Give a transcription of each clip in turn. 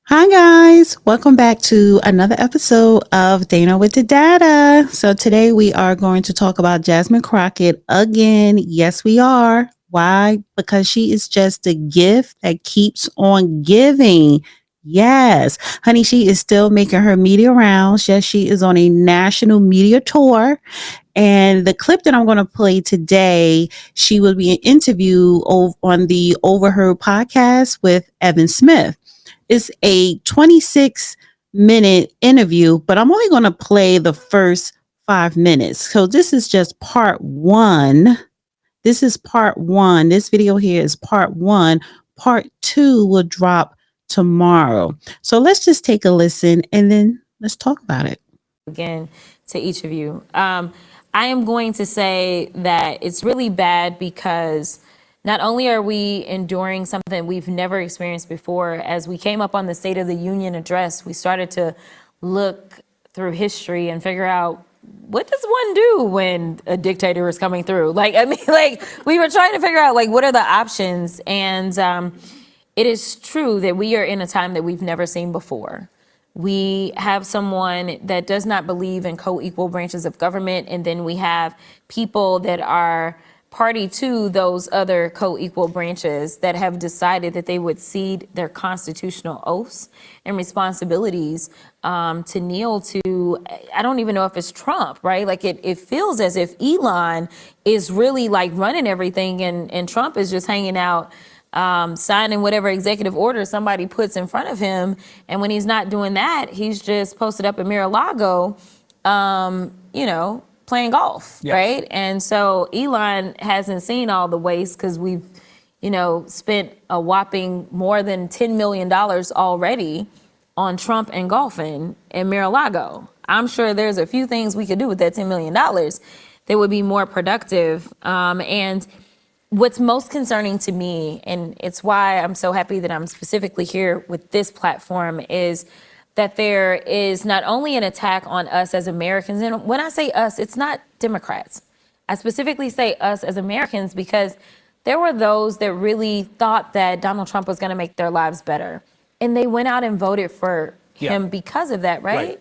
Hi guys, welcome back to another episode of Dana with the Data. So today we are going to talk about Jasmine Crockett again. Yes, we are. Why? Because she is just a gift that keeps on giving. Yes, honey, she is still making her media rounds. Yes, she is on a national media tour. And the clip that I'm going to play today, she will be an interview on the Overheard podcast with Evan Smith. It's a 26-minute interview, but I'm only going to play the first 5 minutes. So this is just part one. This is part one. This video here is part one. Part two will drop tomorrow. So let's just take a listen and then let's talk about it. Again, to each of you. I am going to say that it's really bad because not only are we enduring something we've never experienced before, as we came up on the State of the Union address, we started to look through history and figure out, what does one do when a dictator is coming through? We were trying to figure out, what are the options? And it is true that we are in a time that we've never seen before. We have someone that does not believe in co-equal branches of government, and then we have people that are party to those other co-equal branches that have decided that they would cede their constitutional oaths and responsibilities to kneel to, I don't even know if it's Trump, right? It feels as if Elon is really running everything and Trump is just hanging out, signing whatever executive order somebody puts in front of him. And when he's not doing that, he's just posted up in Mar-a-Lago, playing golf, yes. Right? And so Elon hasn't seen all the waste because we've, spent a whopping more than $10 million already on Trump and golfing in Mar-a-Lago. I'm sure there's a few things we could do with that $10 million that would be more productive. And what's most concerning to me, and it's why I'm so happy that I'm specifically here with this platform, is that there is not only an attack on us as Americans, and when I say us, it's not Democrats. I specifically say us as Americans because there were those that really thought that Donald Trump was going to make their lives better. And they went out and voted for him because of that, right?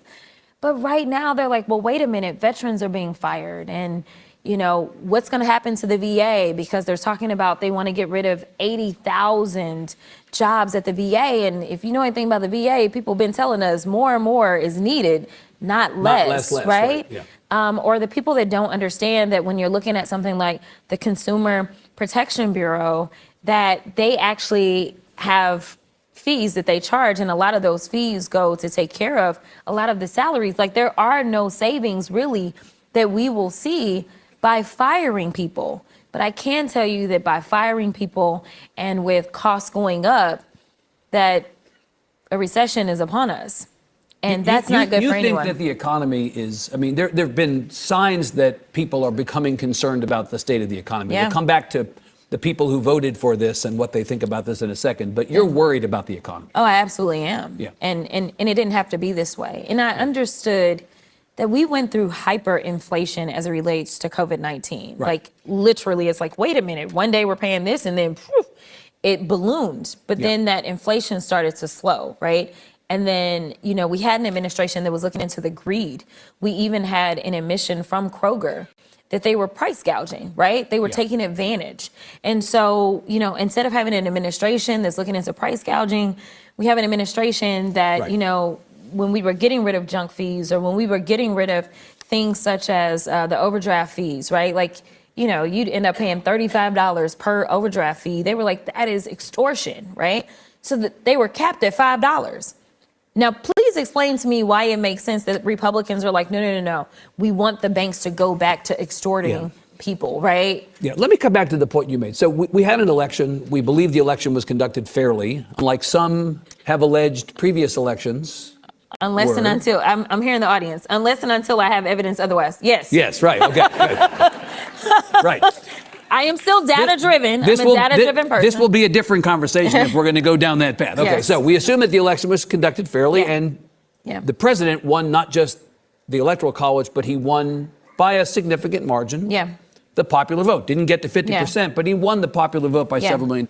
But right now they're like, well, wait a minute, veterans are being fired. And what's going to happen to the VA? Because they're talking about they want to get rid of 80,000 jobs at the VA. And if you know anything about the VA, people have been telling us more and more is needed, not less, right? Yeah. Or the people that don't understand that when you're looking at something like the Consumer Protection Bureau, that they actually have fees that they charge, and a lot of those fees go to take care of a lot of the salaries. There are no savings really that we will see by firing people. But I can tell you that by firing people and with costs going up, that a recession is upon us. And that's not good for anyone. You think that the economy is, there have been signs that people are becoming concerned about the state of the economy. Yeah. We'll come back to the people who voted for this and what they think about this in a second, but you're worried about the economy. Oh, I absolutely am. Yeah. And it didn't have to be this way. And I understood that we went through hyperinflation as it relates to COVID-19. Right. Literally, it's wait a minute, one day we're paying this and then it ballooned. But then that inflation started to slow, right? And then, we had an administration that was looking into the greed. We even had an admission from Kroger that they were price gouging, right? They were taking advantage. And so, instead of having an administration that's looking into price gouging, we have an administration that, when we were getting rid of junk fees or when we were getting rid of things such as the overdraft fees, right? You'd end up paying $35 per overdraft fee. They were like, that is extortion, right? So that they were capped at $5. Now, please explain to me why it makes sense that Republicans are like, no. We want the banks to go back to extorting people, right? Yeah, let me come back to the point you made. So we had an election. We believe the election was conducted fairly, unlike some have alleged previous elections. Unless and until, I'm hearing the audience, unless and until I have evidence otherwise. Yes. Yes, right, okay. Right. I am still data-driven. I'm a data-driven person. This will be a different conversation if we're going to go down that path. Okay, so we assume that the election was conducted fairly, and the president won not just the Electoral College, but he won by a significant margin the popular vote. Didn't get to 50%, but he won the popular vote by several million.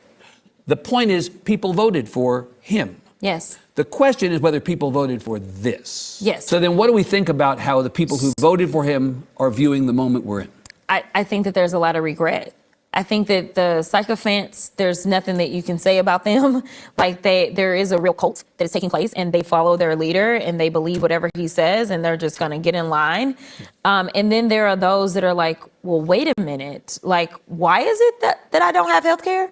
The point is, people voted for him. Yes. The question is whether people voted for this. Yes. So then what do we think about how the people who voted for him are viewing the moment we're in? I think that there's a lot of regret. I think that the sycophants, there's nothing that you can say about them. Like there is a real cult that is taking place, and they follow their leader and they believe whatever he says, and they're just going to get in line. And then there are those that are like, well, wait a minute. Like, why is it that I don't have health care?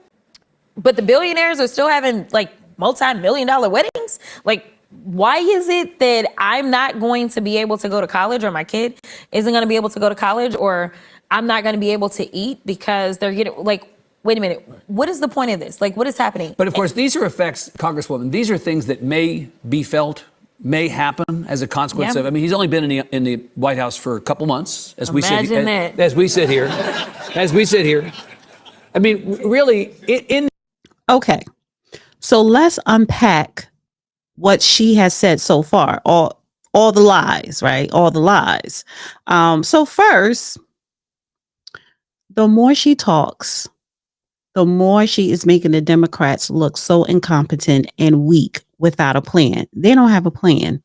But the billionaires are still having like multi-million-dollar weddings? Like, why is it that I'm not going to be able to go to college, or my kid isn't going to be able to go to college, or I'm not going to be able to eat because they're getting like, wait a minute, what is the point of this? Like, what is happening? But of course, these are effects, Congresswoman, these are things that may be felt, may happen as a consequence of, I mean, he's only been in the White House for a couple months as we sit here. I mean, really, Okay. So let's unpack what she has said so far, all the lies, right? All the lies. So first, the more she talks, the more she is making the Democrats look so incompetent and weak without a plan. They don't have a plan.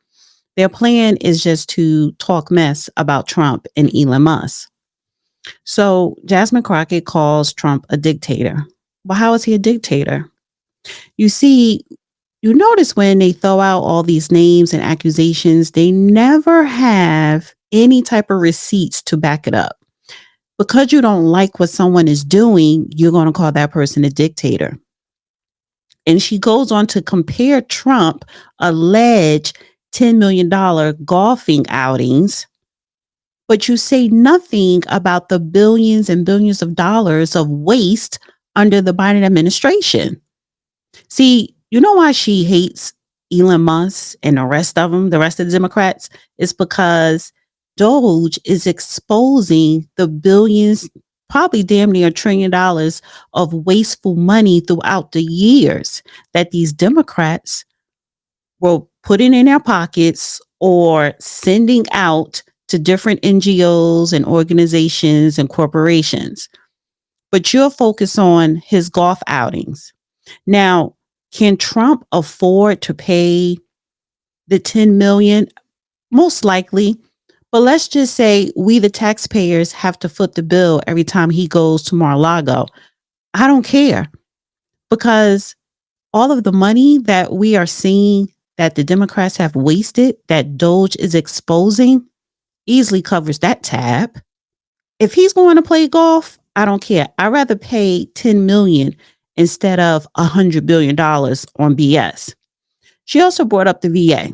Their plan is just to talk mess about Trump and Elon Musk. So Jasmine Crockett calls Trump a dictator. Well, how is he a dictator? You see, you notice when they throw out all these names and accusations, they never have any type of receipts to back it up. Because you don't like what someone is doing, you're going to call that person a dictator. And she goes on to compare Trump alleged $10 million golfing outings, but you say nothing about the billions and billions of dollars of waste under the Biden administration. See, you know why she hates Elon Musk and the rest of them, the rest of the Democrats? It's because Doge is exposing the billions, probably damn near $1 trillion of wasteful money throughout the years that these Democrats were putting in their pockets or sending out to different NGOs and organizations and corporations. But you're focused on his golf outings. Now, can Trump afford to pay the $10 million? Most likely. But let's just say we, the taxpayers, have to foot the bill every time he goes to Mar-a-Lago. I don't care, because all of the money that we are seeing that the Democrats have wasted, that Doge is exposing, easily covers that tab. If he's going to play golf, I don't care. I'd rather pay $10 million instead of $100 billion on BS. She also brought up the VA.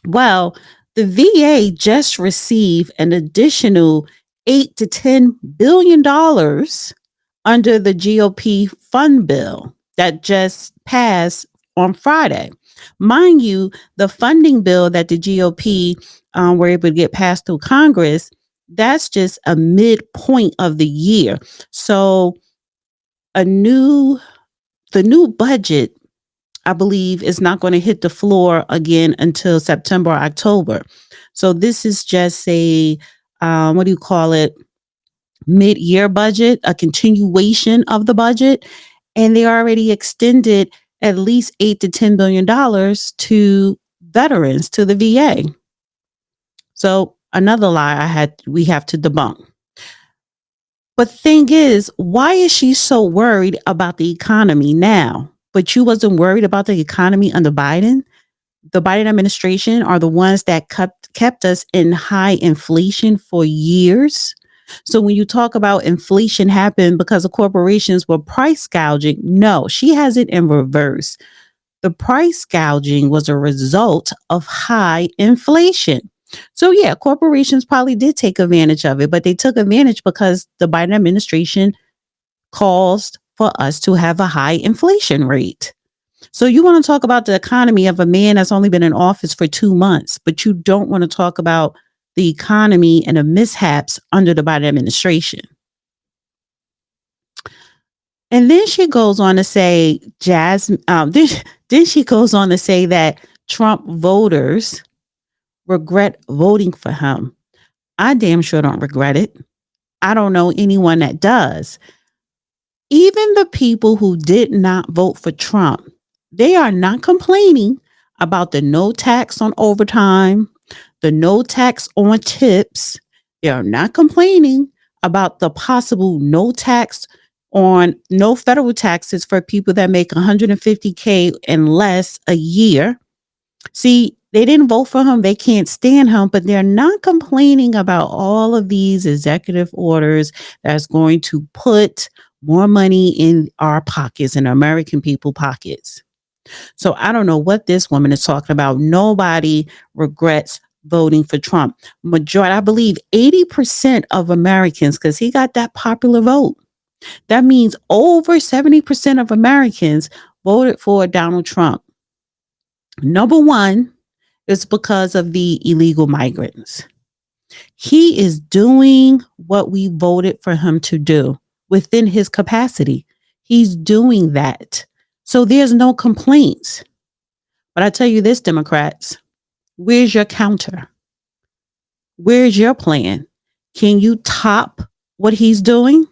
Well, the VA just received an additional $8 to $10 billion under the GOP fund bill that just passed on Friday. Mind you, the funding bill that the GOP were able to get passed through Congress, that's just a midpoint of the year. So the new budget, I believe, is not going to hit the floor again until September or October. So this is just a, mid-year budget, a continuation of the budget. And they already extended at least $8 to $10 billion to veterans, to the VA. So another lie we have to debunk. But the thing is, why is she so worried about the economy now? But you wasn't worried about the economy under Biden? The Biden administration are the ones that kept us in high inflation for years. So when you talk about inflation happened because the corporations were price gouging, no, she has it in reverse. The price gouging was a result of high inflation. So yeah, corporations probably did take advantage of it, but they took advantage because the Biden administration caused for us to have a high inflation rate. So you want to talk about the economy of a man that's only been in office for 2 months, but you don't want to talk about the economy and the mishaps under the Biden administration. And then she goes on to say, then she goes on to say that Trump voters regret voting for him. I damn sure don't regret it. I don't know anyone that does. Even the people who did not vote for Trump, They are not complaining about the no tax on overtime, the no tax on tips. They are not complaining about the possible no federal taxes for people that make 150K and less a year. See, they didn't vote for him. They can't stand him, but they're not complaining about all of these executive orders that's going to put more money in our pockets, in American people pockets. So I don't know what this woman is talking about. Nobody regrets voting for Trump. Majority, I believe 80% of Americans, because he got that popular vote. That means over 70% of Americans voted for Donald Trump. Number one is because of the illegal migrants. He is doing what we voted for him to do within his capacity. He's doing that. So there's no complaints. But I tell you this, Democrats, where's your counter? Where's your plan? Can you top what he's doing?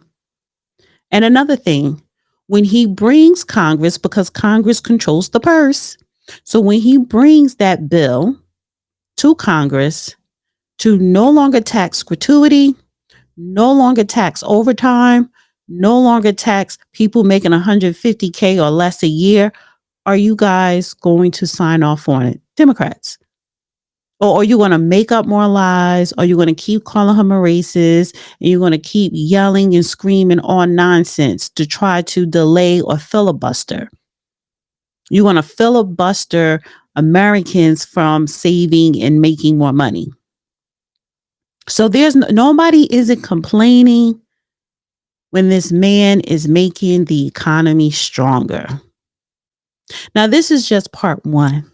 And another thing, when he brings Congress, because Congress controls the purse, so when he brings that bill to Congress to no longer tax gratuity, no longer tax overtime, no longer tax people making 150K or less a year, are you guys going to sign off on it? Democrats. Or are you going to make up more lies? Are you going to keep calling him a racist? And you're going to keep yelling and screaming on nonsense to try to delay or filibuster? You want to filibuster Americans from saving and making more money. So nobody isn't complaining when this man is making the economy stronger. Now, this is just part one.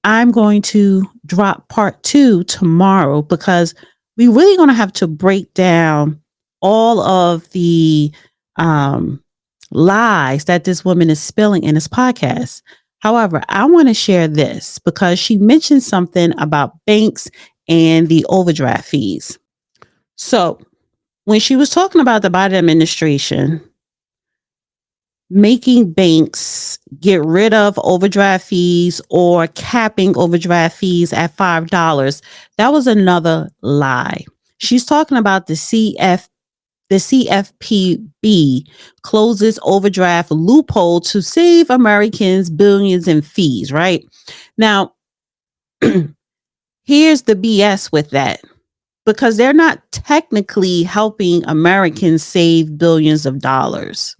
I'm going to drop part two tomorrow because we're really going to have to break down all of the lies that this woman is spilling in this podcast. However, I want to share this because she mentioned something about banks and the overdraft fees. So when she was talking about the Biden administration making banks get rid of overdraft fees or capping overdraft fees at $5, that was another lie. She's talking about the CFPB closes overdraft loophole to save Americans billions in fees, right? Now, here's the BS with that. Because they're not technically helping Americans save billions of dollars.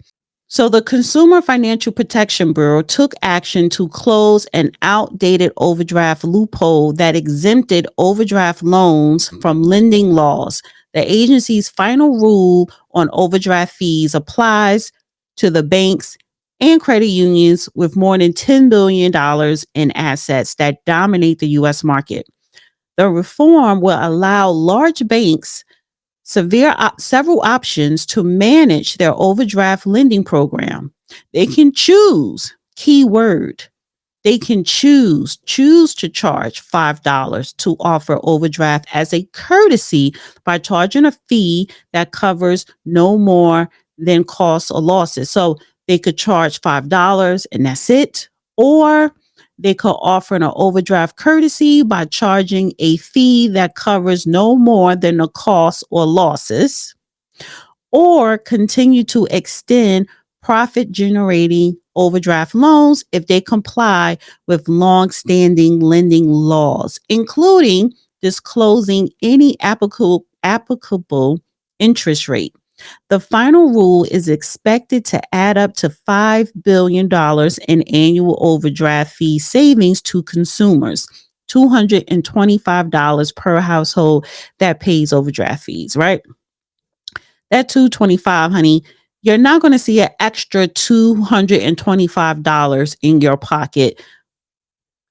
So the Consumer Financial Protection Bureau took action to close an outdated overdraft loophole that exempted overdraft loans from lending laws. The agency's final rule on overdraft fees applies to the banks and credit unions with more than $10 billion in assets that dominate the U.S. market. The reform will allow large banks several options to manage their overdraft lending program. They can choose, keyword, they can choose to charge $5 to offer overdraft as a courtesy by charging a fee that covers no more than costs or losses. So they could charge $5 and that's it. Or they could offer an overdraft courtesy by charging a fee that covers no more than the costs or losses, or continue to extend profit generating overdraft loans if they comply with long-standing lending laws, including disclosing any applicable interest rate. The final rule is expected to add up to $5 billion in annual overdraft fee savings to consumers, $225 per household that pays overdraft fees, right? That $225, honey, you're not going to see an extra $225 in your pocket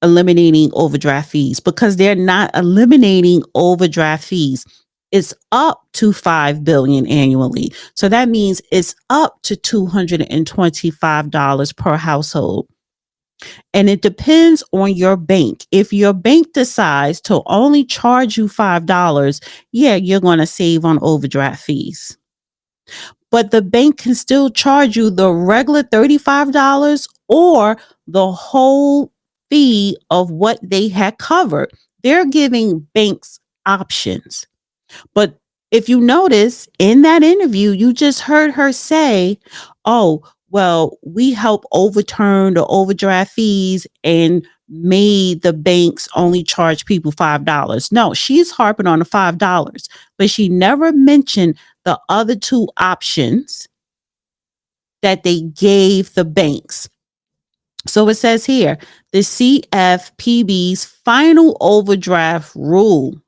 eliminating overdraft fees because they're not eliminating overdraft fees. It's up to $5 billion annually. So that means it's up to $225 per household. And it depends on your bank. If your bank decides to only charge you $5, yeah, you're going to save on overdraft fees. But the bank can still charge you the regular $35 or the whole fee of what they had covered. They're giving banks options. But if you notice in that interview, you just heard her say, oh, well, we help overturn the overdraft fees and made the banks only charge people $5. No, she's harping on the $5, but she never mentioned the other two options that they gave the banks. So it says here, the CFPB's final overdraft rule.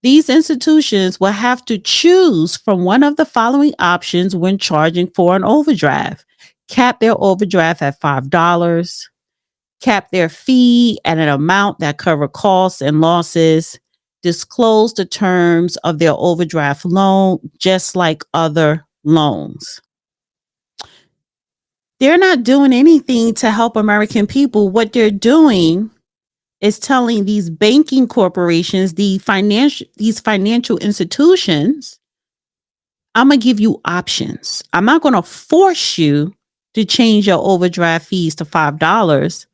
These institutions will have to choose from one of the following options when charging for an overdraft. Cap their overdraft at $5. Cap their fee at an amount that covers costs and losses. Disclose the terms of their overdraft loan, just like other loans. They're not doing anything to help American people. What they're doing is telling these banking corporations, these financial institutions, I'm going to give you options. I'm not going to force you to change your overdraft fees to $5.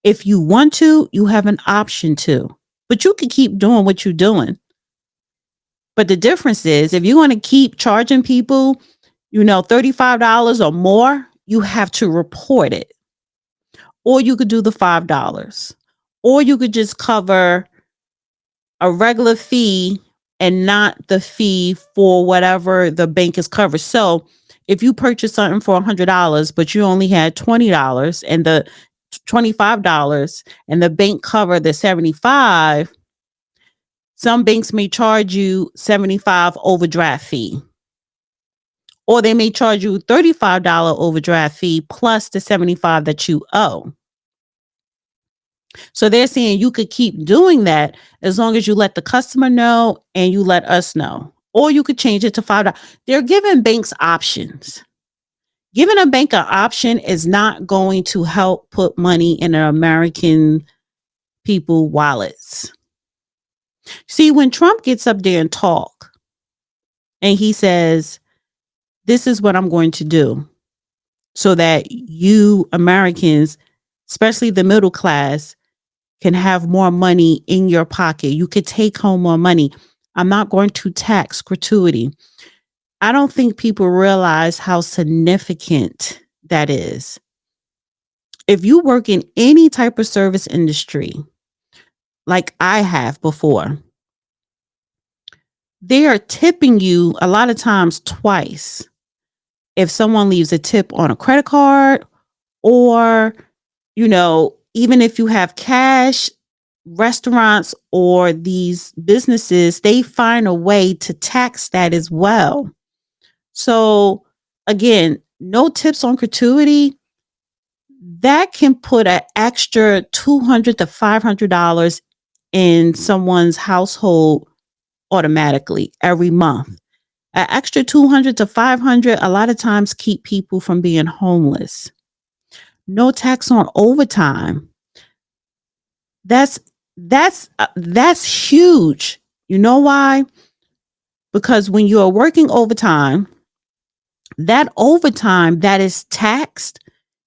If you want to, you have an option to, but you can keep doing what you're doing. But the difference is if you want to keep charging people, $35 or more, you have to report it. Or you could do the $5. Or you could just cover a regular fee and not the fee for whatever the bank is covered. So if you purchase something for $100, but you only had $20 and the $25 and the bank covered the $75, some banks may charge you $75 overdraft fee. Or they may charge you $35 overdraft fee plus the $75 that you owe. So they're saying you could keep doing that as long as you let the customer know and you let us know. Or you could change it to $5. They're giving banks options. Giving a bank an option is not going to help put money in an American people wallets. See, when Trump gets up there and talk and he says, this is what I'm going to do so that you Americans, especially the middle class, can have more money in your pocket. You could take home more money. I'm not going to tax gratuity. I don't think people realize how significant that is. If you work in any type of service industry, like I have before, they are tipping you a lot of times twice. If someone leaves a tip on a credit card or, even if you have cash, restaurants or these businesses, they find a way to tax that as well. So again, no tips on gratuity. That can put an extra $200 to $500 in someone's household automatically every month. An extra $200 to $500 a lot of times keep people from being homeless. No tax on overtime. That's huge. You know why? Because when you are working overtime, that overtime that is taxed,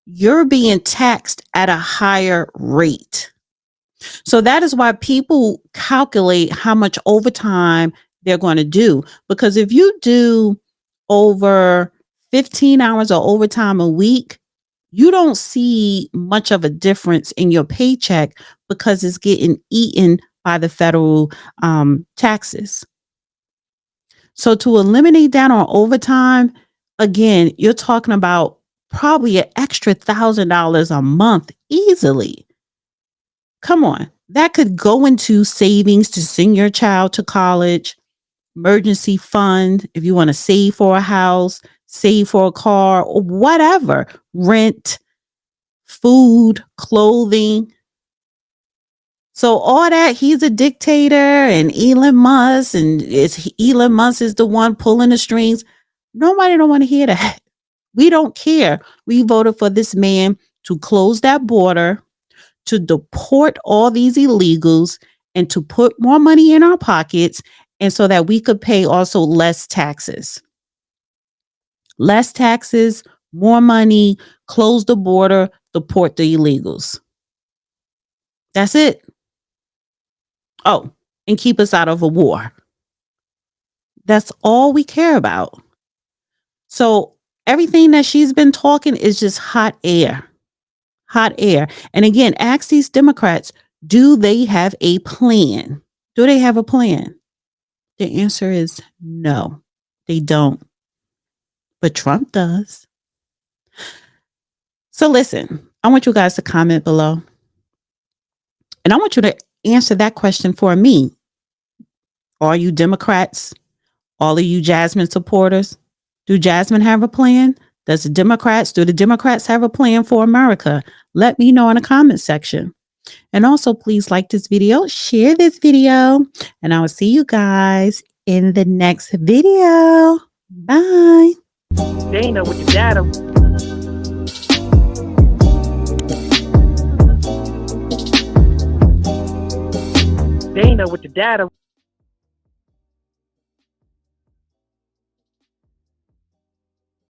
you're being taxed at a higher rate. So that is why people calculate how much overtime they're going to do. Because if you do over 15 hours of overtime a week, you don't see much of a difference in your paycheck because it's getting eaten by the federal taxes. So to eliminate that on overtime, again, you're talking about probably an extra $1,000 a month easily. Come on. That could go into savings to send your child to college, emergency fund, if you want to save for a house, save for a car, or whatever, rent, food, clothing. So all that, he's a dictator and Elon Musk is the one pulling the strings. Nobody don't want to hear that. We don't care. We voted for this man to close that border, to deport all these illegals, and to put more money in our pockets, and so that we could pay also less taxes. Less taxes, more money, close the border, deport the illegals. That's it. Oh, and keep us out of a war. That's all we care about. So everything that she's been talking is just hot air. Hot air. And again, ask these Democrats, do they have a plan? Do they have a plan? The answer is no, they don't. But Trump does. So listen, I want you guys to comment below. And I want you to answer that question for me. Are you Democrats? All of you Jasmine supporters? Do Jasmine have a plan? Do the Democrats have a plan for America? Let me know in the comment section. And also, please like this video, share this video, and I will see you guys in the next video. Bye. Dana with the data. Dana with the data.